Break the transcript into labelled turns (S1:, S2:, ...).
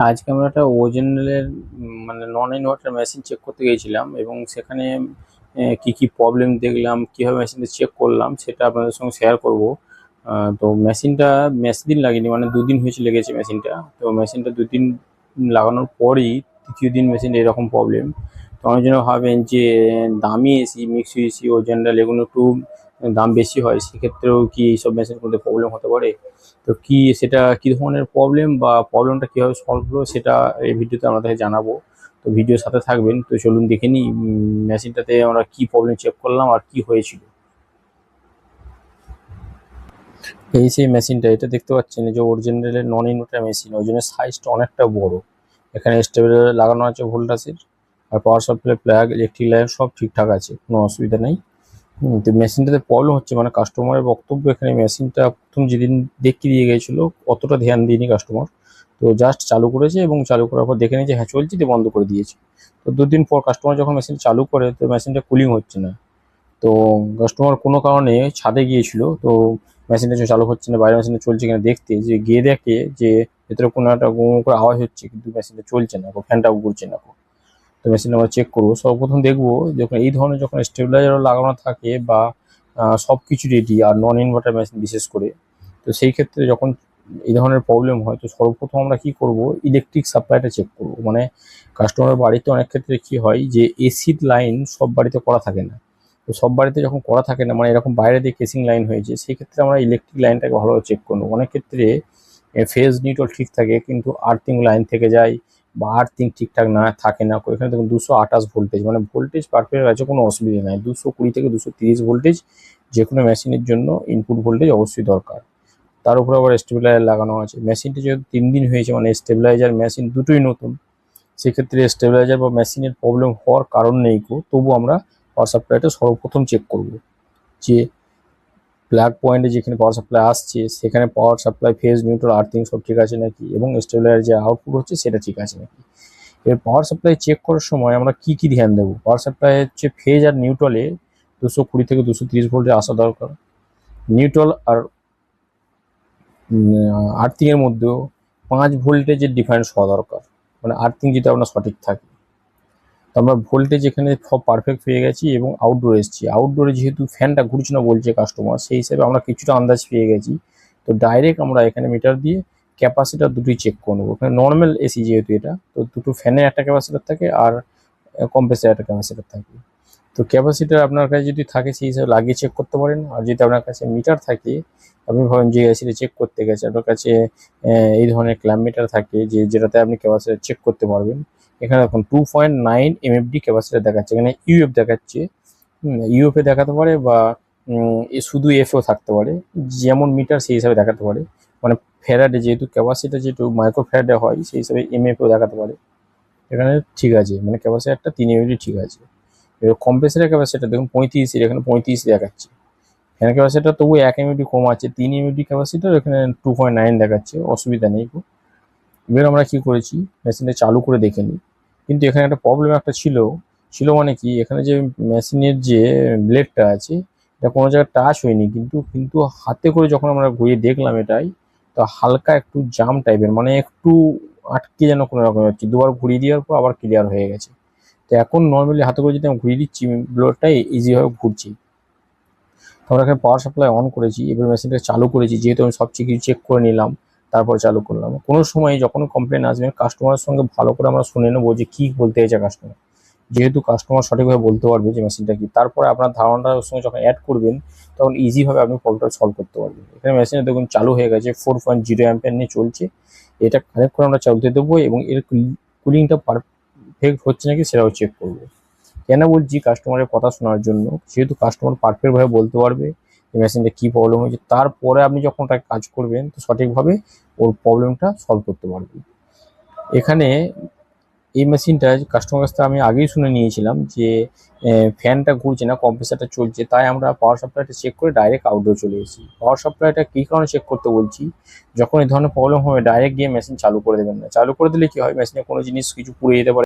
S1: আজকে আমরা একটা ওজেনেলের মানে নন ইনভার্টার মেশিন চেক করতে গিয়েছিলাম এবং সেখানে কি কি প্রবলেম দেখলাম, কিভাবে মেশিনটা চেক করলাম সেটা আপনাদের সঙ্গে শেয়ার করব। তো মেশিনটা বেশি দিন লাগেনি, মানে দুদিন হয়েছে লেগেছে মেশিনটা। তো মেশিনটা দুদিন লাগানোর পরই তৃতীয় দিন মেশিনটা এরকম প্রবলেম। তো অনেকজন ভাবেন যে দামি এসি, মিক্সি এসি, ওজেনারেল এগুলো একটু দাম বেশি হয়, সেক্ষেত্রেও কি এইসব মেশিনের মধ্যে প্রবলেম হতে পারে? তো কি সেটা কি ধরনের প্রবলেম বা প্রবলেমটা কিভাবে সলভ হলো সেটা এই ভিডিওতে আপনাদের জানাবো। তো ভিডিওর সাথে থাকবেন। তো চলুন দেখে নিই মেশিনটাতে আমরা কি প্রবলেম চেক করলাম আর কি হয়েছিল। এই সেই মেশিনটা, এটা দেখতে পাচ্ছেন, এই যে অরিজিনালের নন ইনভার্টার মেশিন, ওই জন্য সাইজটা অনেকটা বড়। এখানে স্টেবিলাইজার লাগানো আছে ভোল্টাসের, আর power supply, plug, electric line সব ঠিকঠাক আছে, কোনো অসুবিধা নেই। তো মেশিনটাতে প্রবলেম হচ্ছে, মানে কাস্টমারের বক্তব্য এখানে মেশিনটা প্রথম যেদিন দেখিয়ে দিয়ে গেছিলো অতটা ধ্যান দিইনি কাস্টমার। তো জাস্ট চালু করেছে এবং চালু করার পর দেখে নিয়েছে হ্যাঁ চলছে, দিয়ে বন্ধ করে দিয়েছে। তো দুদিন পর কাস্টমার যখন মেশিন চালু করে তো মেশিনটা কুলিং হচ্ছে না। তো কাস্টমার কোনো কারণে ছাদে গিয়েছিল, তো মেশিনটা চালু হচ্ছে না, বাইরে মেশিনটা চলছে কিনা দেখতে, যে গিয়ে দেখে যে ভেতরে কোনো একটা গুঁ করে আওয়াজ হচ্ছে কিন্তু মেশিনটা চলছে না, ফ্যানটাও ঘুরছে না। তো মেশিনটা আমরা চেক করবো। সর্বপ্রথম দেখবো যখন এই ধরনের যখন স্টেবিলাইজারও লাগানো থাকে বা সব কিছু রেডি, আর নন ইনভার্টার মেশিন বিশেষ করে, তো সেই ক্ষেত্রে যখন এই ধরনের প্রবলেম হয় তো সর্বপ্রথম আমরা কি করব, ইলেকট্রিক সাপ্লাইটা চেক করব। মানে কাস্টমারের বাড়িতে অনেক ক্ষেত্রে কি হয় যে এসির লাইন সব বাড়িতে করা থাকে না। তো সব বাড়িতে যখন করা থাকে না, মানে এরকম বাইরে দিয়ে কেসিং লাইন হয়েছে, সেই ক্ষেত্রে আমরা ইলেকট্রিক লাইনটাকে ভালোভাবে চেক করবো। অনেক ক্ষেত্রে ফেজ নিউট্রাল ঠিক থাকে কিন্তু আর্থিং লাইন থেকে যায় বা আর্থিং ঠিকঠাক না থাকে না। এখানে দেখুন 228 ভোল্টেজ, মানে ভোল্টেজ পারফেক্ট আছে, কোনো অসুবিধা নাই। 220 থেকে 230 ভোল্টেজ যে কোনো মেশিনের জন্য ইনপুট ভোল্টেজ অবশ্যই দরকার। তার উপরে আবার স্টেবিলাইজার লাগানো আছে। মেশিনটি যেহেতু 3 দিন হয়েছে, মানে স্টেবিলাইজার মেশিন দুটোই নতুন, সেক্ষেত্রে স্টেবিলাইজার বা মেশিনের প্রবলেম হওয়ার কারণ নেই গো। তবু আমরা পাওয়ার সাপ্লাইটা সর্বপ্রথম চেক করব যে প্লাগ পয়েন্টে যেখানে পাওয়ার সাপ্লাই আসছে সেখানে power supply, phase, neutral, earthing সব ঠিক আছে নাকি, এবং স্টেবিলাইজার যে আউটপুট হচ্ছে সেটা ঠিক আছে নাকি। এবার পাওয়ার সাপ্লাই চেক করার সময় আমরা কি কি ধ্যান দেবো? পাওয়ার সাপ্লাই হচ্ছে ফেজ আর নিউট্রালে 220 থেকে 230 ভোল্টে আসা দরকার। নিউট্রাল আর আর্থিং এর মধ্যেও 5 ভোল্টেজের ডিফারেন্স হওয়া দরকার, মানে আর্থিং যদি আপনার সঠিক থাকে। তো আমরা ভোল্টেজ এখানে সব পারফেক্ট পেয়ে গেছি এবং আউটডোরে এসেছি। আউটডোরে যেহেতু ফ্যানটা ঘুরছে না বলছে কাস্টমার, সেই হিসেবে আমরা কিছুটা আন্দাজ পেয়ে গেছি। তো ডাইরেক্ট আমরা এখানে মিটার দিয়ে ক্যাপাসিটার দুটোই চেক করে নেবো। এখানে নর্মাল এসি যেহেতু এটা, তো দুটো ফ্যানের একটা ক্যাপাসিটার থাকে আর কম্প্রেসারের একটা ক্যাপাসিটার থাকে। তো ক্যাপাসিটার আপনার কাছে যদি থাকে সেই হিসাবে লাগিয়ে চেক করতে পারেন। আর যদি আপনার কাছে মিটার থাকে, আপনি ভাবেন যে এসিটা চেক করতে গেছে, আপনার কাছে এই ধরনের ক্ল্যাম্প মিটার থাকে যেটাতে আপনি ক্যাপাসিটার চেক করতে পারবেন। এখানে দেখুন 2.9 MFD ক্যাপাসিটার দেখাচ্ছে, এখানে ইউএফ দেখাচ্ছে। ইউএফে দেখাতে পারে বা শুধু এফও থাকতে পারে, যেমন মিটার সেই হিসাবে দেখাতে পারে। মানে ফ্যারাডে যেহেতু ক্যাপাসিটার যেহেতু মাইক্রো ফ্যারাডে হয়, সেই হিসাবে এমএফও দেখাতে পারে। এখানে ঠিক আছে, মানে ক্যাপাসিটারটা 3 MFD ঠিক আছে। এবার কম্প্রেসারের ক্যাপাসিটার দেখুন 35, এখানে 35 দেখাচ্ছে। ফ্যান ক্যাপাসিটার তবু 1 MFD কম আছে, 3 MFD ক্যাপাসিটার, এখানে 2.9 দেখাচ্ছে, অসুবিধা নেই। এবার আমরা কি করেছি, মেশিনটা চালু করে দেখে নিই। কিন্তু এখানে একটা প্রবলেম একটা ছিল। মানে কি, এখানে যে মেশিনের যে ব্লেডটা আছে এটা কোনো জায়গায় টাচ হয়নি, কিন্তু কিন্তু হাতে করে যখন আমরা ঘুরিয়ে দেখলাম এটাই, তো হালকা একটু জাম টাইপের, মানে একটু আটকে যেন কোনো রকম হচ্ছে। দুবার ঘুরিয়ে দেওয়ার পর আবার ক্লিয়ার হয়ে গেছে। তো এখন নর্মালি হাতে করে যদি আমি ঘুরিয়ে দিচ্ছি, ব্লেডটাই ইজিভাবে ঘুরছি। আমরা এখানে পাওয়ার সাপ্লাই অন করেছি, এবার মেশিনটা চালু করেছি, যেহেতু আমি সব কিছু চেক করে নিলাম তারপর চালু করলাম। কোনো সময় যখন কমপ্লেন আসবে কাস্টমারের সঙ্গে ভালো করে আমরা শুনে নেবো যে কী বলতে চাইছে কাস্টমার। যেহেতু কাস্টমার সঠিকভাবে বলতে পারবে যে মেশিনটা কি, তারপরে আপনার ধারণাটা ওর সঙ্গে যখন অ্যাড করবেন তখন ইজিভাবে আপনি প্রবলেমটা সলভ করতে পারবেন। এখানে মেশিনে দেখুন চালু হয়ে গেছে, 4.0 অ্যাম্পিয়ার নিয়ে চলছে। এটা কানেক্ট করে আমরা চলতে দেবো এবং এর কুলিংটা পারফেক্ট হচ্ছে নাকি সেটাও চেক করবো। কেন বলছি, কাস্টমারের কথা শোনার জন্য। যেহেতু কাস্টমার পারফেক্টভাবে বলতে পারবে এই মেশিনটা কী প্রবলেম হয়েছে, তারপরে আপনি যখন ওটা কাজ করবেন তো সঠিকভাবে ওর প্রবলেমটা সলভ করতে পারবেন। এখানে এই মেশিনটা কাস্টমার কাছ থেকে আমি আগেই শুনে নিয়েছিলাম যে ফ্যানটা ঘুরছে না, কম্প্রেসারটা চলছে, তাই আমরা পাওয়ার সাপ্লাইটা চেক করে ডাইরেক্ট আউটডোর চলে এসেছি। পাওয়ার সাপ্লাইটা কী কারণে চেক করতে বলছি, যখন এই ধরনের প্রবলেম হবে ডাইরেক্ট গিয়ে মেশিন চালু করে দেবেন না। চালু করে দিলে কী হয়, মেশিনে কোনো জিনিস কিছু পুড়ে যেতে পারে।